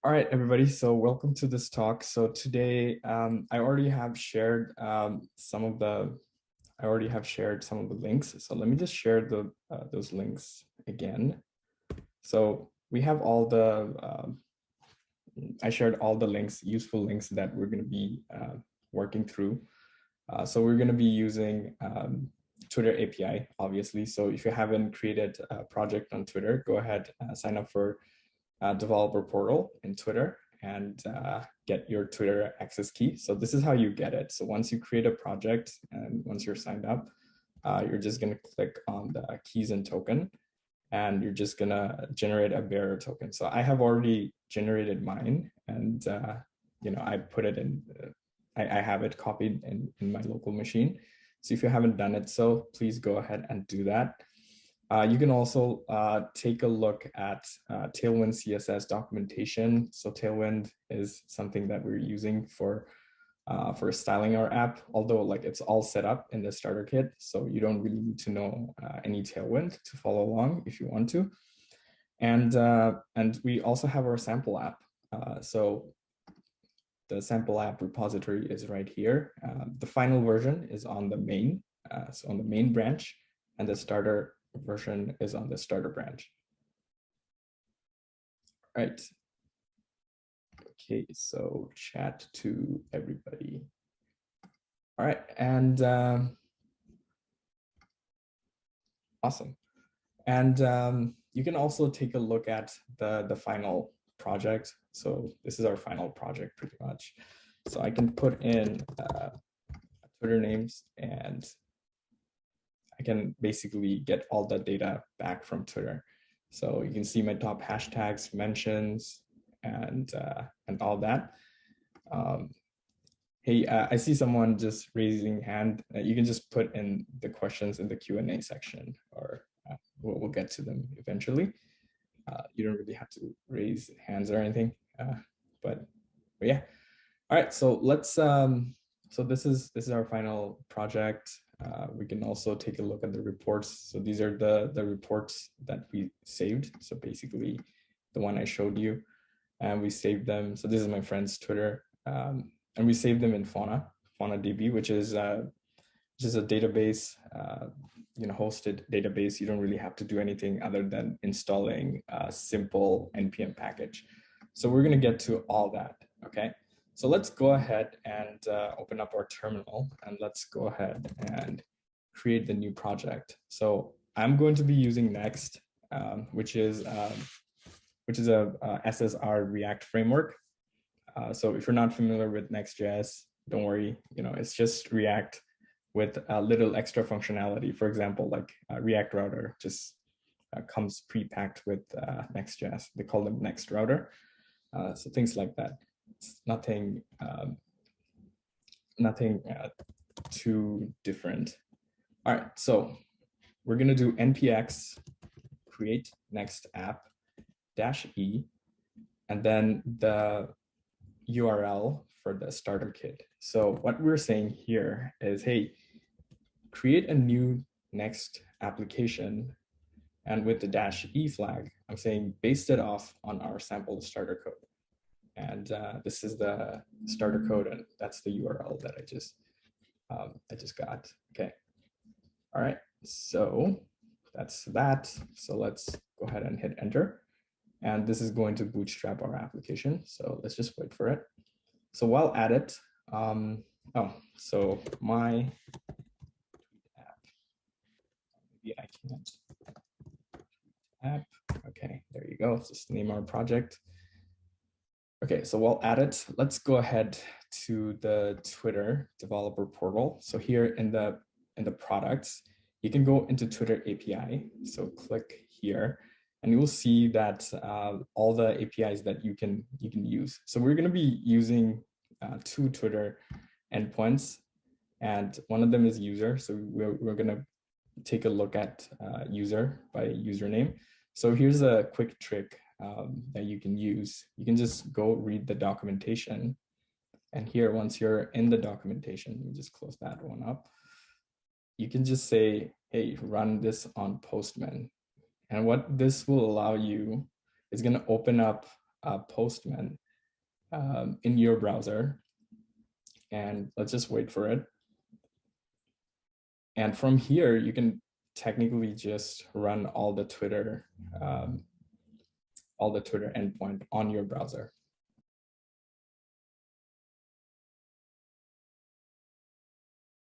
All right, everybody. So welcome to this talk. So today, I already have shared some of the links. So let me just share those links again. So we have all the I shared all the links, useful links that we're going to be working through. So we're going to be using Twitter API, obviously. So if you haven't created a project on Twitter, go ahead, sign up for developer portal in Twitter and get your Twitter access key. So this is how you get it. So once you create a project and once you're signed up, you're just going to click on the keys and token, and you're just going to generate a bearer token. So I have already generated mine, and I put it in. I have it copied in my local machine. So if you haven't done it, so please go ahead and do that. You can also take a look at Tailwind CSS documentation. So Tailwind is something that we're using for styling our app, although like it's all set up in the starter kit. So you don't really need to know any Tailwind to follow along if you want to. And we also have our sample app. So the sample app repository is right here. The final version is on the main, so on the main branch, and the starter version is on the starter branch. Right. Okay, so chat to everybody. All right, and awesome. And you can also take a look at the final project. So this is our final project pretty much. So I can put in Twitter names, and I can basically get all the data back from Twitter. So you can see my top hashtags, mentions, and all that. Hey, I see someone just raising hand. You can just put in the questions in the Q&A section, or we'll get to them eventually. You don't really have to raise hands or anything, but yeah. All right, so let's. So this is our final project. We can also take a look at the reports. So these are the reports that we saved. So basically, the one I showed you, and we saved them. So this is my friend's Twitter, and we saved them in FaunaDB, which is a database, hosted database. You don't really have to do anything other than installing a simple npm package. So we're going to get to all that. Okay. So let's go ahead and open up our terminal, and let's go ahead and create the new project. So I'm going to be using Next, which is a SSR React framework. So if you're not familiar with Next.js, don't worry. It's just React with a little extra functionality. For example, like React Router just comes pre-packed with Next.js. They call them Next Router. So things like that. It's nothing too different. All right, so we're going to do npx create next app -e, and then the URL for the starter kit. So what we're saying here is, hey, create a new Next application, and with the -e flag, I'm saying based it off on our sample starter code. And this is the starter code, and that's the URL that I just got. Okay. All right. So that's that. So let's go ahead and hit enter. And this is going to bootstrap our application. So let's just wait for it. So while at it, so my app. Maybe I can't. App. Okay, there you go. Let's just name our project. Okay, so while at it, let's go ahead to the Twitter developer portal. So here in the products, you can go into Twitter API. So click here, and you will see that all the APIs that you can use. So we're going to be using 2 Twitter endpoints, and one of them is user. So we're going to take a look at user by username. So here's a quick trick that you can use. You can just go read the documentation. And here, once you're in the documentation, let me just close that one up. You can just say, hey, run this on Postman. And what this will allow you is going to open up Postman in your browser. And let's just wait for it. And from here, you can technically just run all the Twitter endpoint on your browser.